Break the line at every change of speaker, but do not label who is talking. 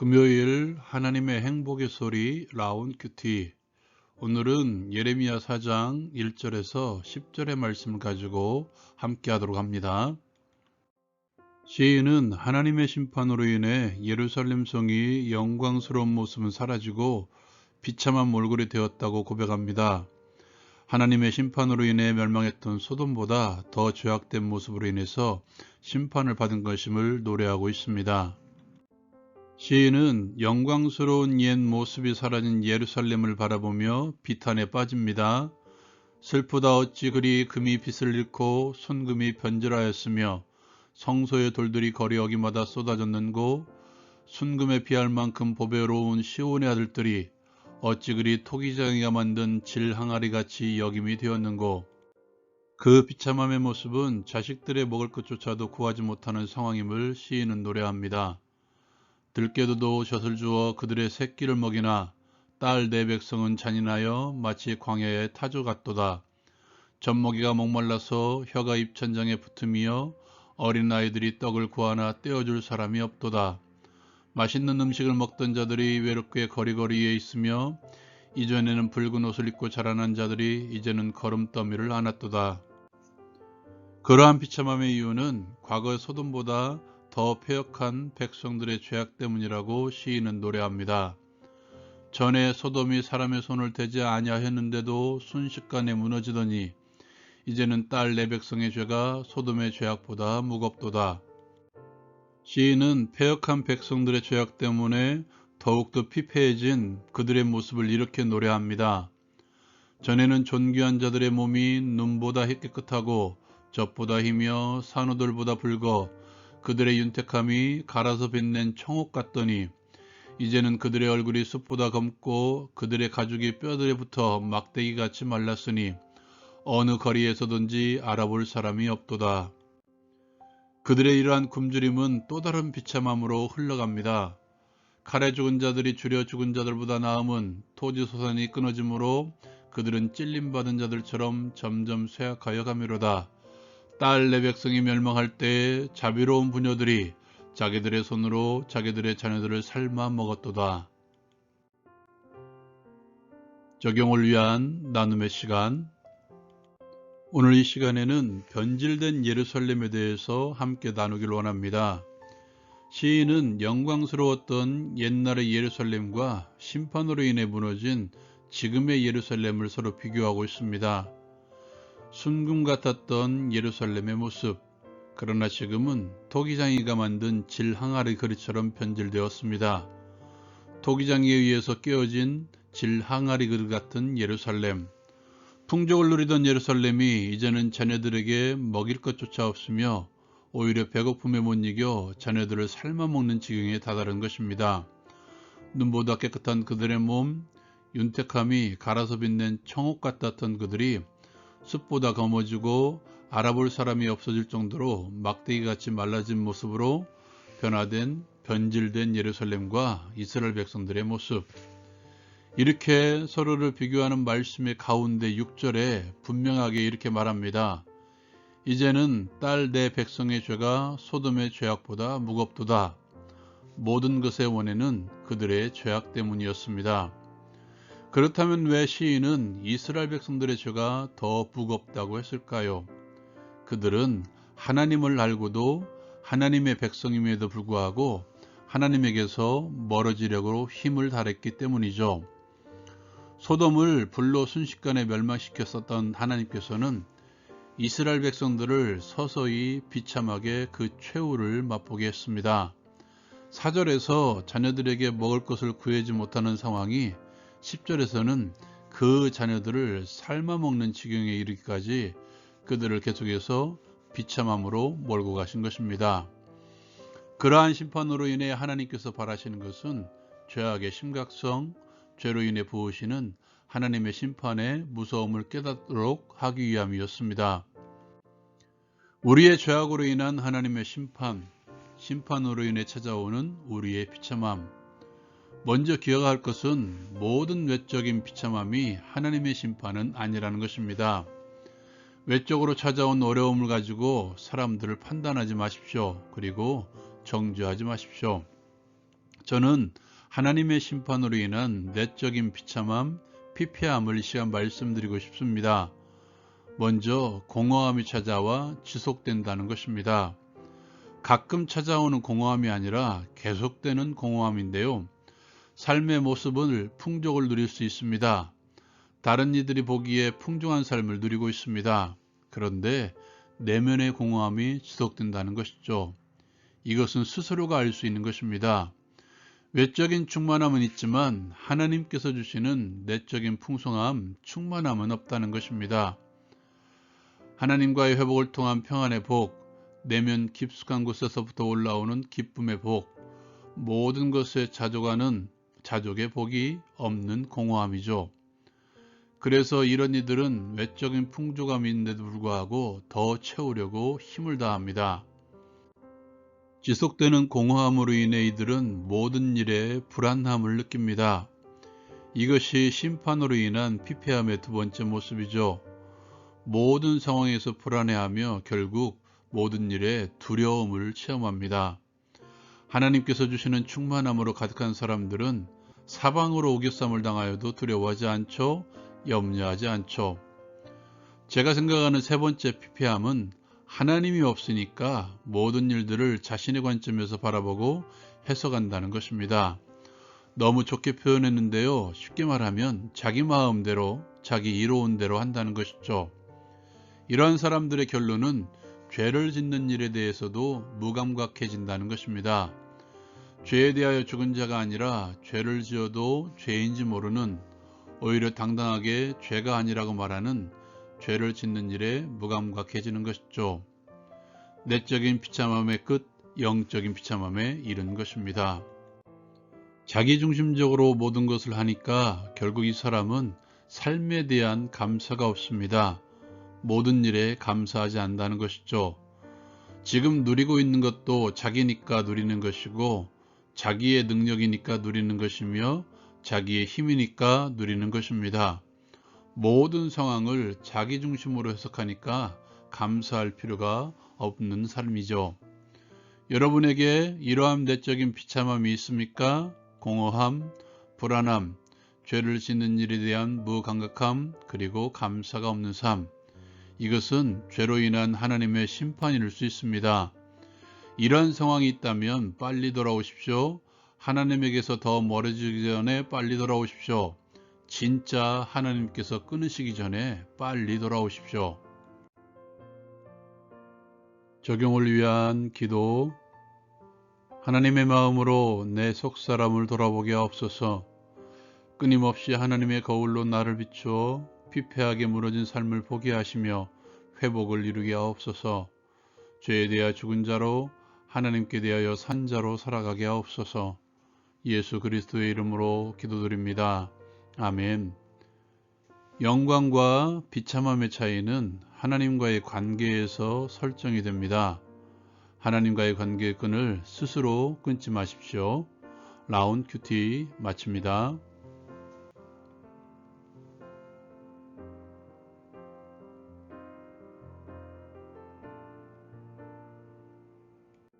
금요일 하나님의 행복의 소리 라운 큐티. 오늘은 예레미야 4장 1절에서 10절의 말씀을 가지고 함께 하도록 합니다. 시인은 하나님의 심판으로 인해 예루살렘 성이 영광스러운 모습은 사라지고 비참한 몰골이 되었다고 고백합니다. 하나님의 심판으로 인해 멸망했던 소돔보다 더 죄악된 모습으로 인해서 심판을 받은 것임을 노래하고 있습니다. 시인은 영광스러운 옛 모습이 사라진 예루살렘을 바라보며 비탄에 빠집니다. 슬프다 어찌 그리 금이 빛을 잃고 순금이 변질하였으며 성소의 돌들이 거리 어기마다 쏟아졌는고 순금에 비할 만큼 보배로운 시온의 아들들이 어찌 그리 토기장이가 만든 질 항아리같이 여김이 되었는고. 그 비참함의 모습은 자식들의 먹을 것조차도 구하지 못하는 상황임을 시인은 노래합니다. 들깨도 젖을 주어 그들의 새끼를 먹이나 딸 내 백성은 잔인하여 마치 광야의 타조 같도다. 젖먹이가 목말라서 혀가 입천장에 붙으며 어린아이들이 떡을 구하나 떼어줄 사람이 없도다. 맛있는 음식을 먹던 자들이 외롭게 거리거리에 있으며 이전에는 붉은 옷을 입고 자라난 자들이 이제는 걸음더미를 안았도다. 그러한 비참함의 이유는 과거 소돔보다 더 패역한 백성들의 죄악 때문이라고 시인은 노래합니다. 전에 소돔이 사람의 손을 대지 아니하였는데도 순식간에 무너지더니 이제는 딸 내 백성의 죄가 소돔의 죄악보다 무겁도다. 시인은 패역한 백성들의 죄악 때문에 더욱더 피폐해진 그들의 모습을 이렇게 노래합니다. 전에는 존귀한 자들의 몸이 눈보다 깨끗하고 젖보다 희며 산호들보다 붉어 그들의 윤택함이 갈아서 빛낸 청옥 같더니 이제는 그들의 얼굴이 숯보다 검고 그들의 가죽이 뼈들에 붙어 막대기같이 말랐으니 어느 거리에서든지 알아볼 사람이 없도다. 그들의 이러한 굶주림은 또 다른 비참함으로 흘러갑니다. 칼에 죽은 자들이 줄여 죽은 자들보다 나음은 토지 소산이 끊어지므로 그들은 찔림받은 자들처럼 점점 쇠약하여 가미로다. 딸 내 백성이 멸망할 때에 자비로운 부녀들이 자기들의 손으로 자기들의 자녀들을 삶아 먹었도다. 적용을 위한 나눔의 시간. 오늘 이 시간에는 변질된 예루살렘에 대해서 함께 나누길 원합니다. 시인은 영광스러웠던 옛날의 예루살렘과 심판으로 인해 무너진 지금의 예루살렘을 서로 비교하고 있습니다. 순금 같았던 예루살렘의 모습, 그러나 지금은 토기장이가 만든 질 항아리 그릇처럼 변질되었습니다. 토기장이에 의해서 깨어진 질 항아리 그릇 같은 예루살렘. 풍족을 누리던 예루살렘이 이제는 자녀들에게 먹일 것조차 없으며 오히려 배고픔에 못 이겨 자녀들을 삶아먹는 지경에 다다른 것입니다. 눈보다 깨끗한 그들의 몸, 윤택함이 갈아서 빛낸 청옥 같았던 그들이 숲보다 검어지고 알아볼 사람이 없어질 정도로 막대기같이 말라진 모습으로 변화된 변질된 예루살렘과 이스라엘 백성들의 모습. 이렇게 서로를 비교하는 말씀의 가운데 6절에 분명하게 이렇게 말합니다. 이제는 딸 내 백성의 죄가 소돔의 죄악보다 무겁도다. 모든 것의 원인은 그들의 죄악 때문이었습니다. 그렇다면 왜 시인은 이스라엘 백성들의 죄가 더 무겁다고 했을까요? 그들은 하나님을 알고도 하나님의 백성임에도 불구하고 하나님에게서 멀어지려고 힘을 다했기 때문이죠. 소돔을 불로 순식간에 멸망시켰었던 하나님께서는 이스라엘 백성들을 서서히 비참하게 그 최후를 맛보게 했습니다. 4절에서 자녀들에게 먹을 것을 구하지 못하는 상황이 10절에서는 그 자녀들을 삶아먹는 지경에 이르기까지 그들을 계속해서 비참함으로 몰고 가신 것입니다. 그러한 심판으로 인해 하나님께서 바라시는 것은 죄악의 심각성, 죄로 인해 부으시는 하나님의 심판의 무서움을 깨닫도록 하기 위함이었습니다. 우리의 죄악으로 인한 하나님의 심판으로 인해 찾아오는 우리의 비참함. 먼저 기억할 것은 모든 외적인 비참함이 하나님의 심판은 아니라는 것입니다. 외적으로 찾아온 어려움을 가지고 사람들을 판단하지 마십시오. 그리고 정죄하지 마십시오. 저는 하나님의 심판으로 인한 내적인 비참함, 피폐함을 이 시간 말씀드리고 싶습니다. 먼저 공허함이 찾아와 지속된다는 것입니다. 가끔 찾아오는 공허함이 아니라 계속되는 공허함인데요. 삶의 모습을 풍족을 누릴 수 있습니다. 다른 이들이 보기에 풍족한 삶을 누리고 있습니다. 그런데 내면의 공허함이 지속된다는 것이죠. 이것은 스스로가 알 수 있는 것입니다. 외적인 충만함은 있지만 하나님께서 주시는 내적인 풍성함, 충만함은 없다는 것입니다. 하나님과의 회복을 통한 평안의 복, 내면 깊숙한 곳에서부터 올라오는 기쁨의 복, 모든 것에 자족하는 자족의 복이 없는 공허함이죠. 그래서 이런 이들은 외적인 풍족함이 있는데도 불구하고 더 채우려고 힘을 다합니다. 지속되는 공허함으로 인해 이들은 모든 일에 불안함을 느낍니다. 이것이 심판으로 인한 피폐함의 두 번째 모습이죠. 모든 상황에서 불안해하며 결국 모든 일에 두려움을 체험합니다. 하나님께서 주시는 충만함으로 가득한 사람들은 사방으로 오격삼을 당하여도 두려워하지 않죠. 염려하지 않죠. 제가 생각하는 세 번째 피폐함은 하나님이 없으니까 모든 일들을 자신의 관점에서 바라보고 해석한다는 것입니다. 너무 좋게 표현했는데요. 쉽게 말하면 자기 마음대로, 자기 이로운 대로 한다는 것이죠. 이러한 사람들의 결론은 죄를 짓는 일에 대해서도 무감각해진다는 것입니다. 죄에 대하여 죽은 자가 아니라 죄를 지어도 죄인지 모르는, 오히려 당당하게 죄가 아니라고 말하는 죄를 짓는 일에 무감각해지는 것이죠. 내적인 비참함의 끝, 영적인 비참함에 이른 것입니다. 자기중심적으로 모든 것을 하니까 결국 이 사람은 삶에 대한 감사가 없습니다. 모든 일에 감사하지 않는다는 것이죠. 지금 누리고 있는 것도 자기니까 누리는 것이고 자기의 능력이니까 누리는 것이며 자기의 힘이니까 누리는 것입니다. 모든 상황을 자기 중심으로 해석하니까 감사할 필요가 없는 삶이죠. 여러분에게 이러한 내적인 비참함이 있습니까? 공허함, 불안함, 죄를 짓는 일에 대한 무감각함, 그리고 감사가 없는 삶. 이것은 죄로 인한 하나님의 심판일 수 있습니다. 이런 상황이 있다면 빨리 돌아오십시오. 하나님에게서 더 멀어지기 전에 빨리 돌아오십시오. 진짜 하나님께서 끊으시기 전에 빨리 돌아오십시오. 적용을 위한 기도. 하나님의 마음으로 내 속사람을 돌아보게 하옵소서. 끊임없이 하나님의 거울로 나를 비추어 피폐하게 무너진 삶을 보게 하시며 회복을 이루게 하옵소서. 죄에 대하여 죽은 자로 하나님께 대하여 산 자로 살아가게 하옵소서. 예수 그리스도의 이름으로 기도드립니다. 아멘. 영광과 비참함의 차이는 하나님과의 관계에서 설정이 됩니다. 하나님과의 관계의 끈을 스스로 끊지 마십시오. 라운 큐티 마칩니다.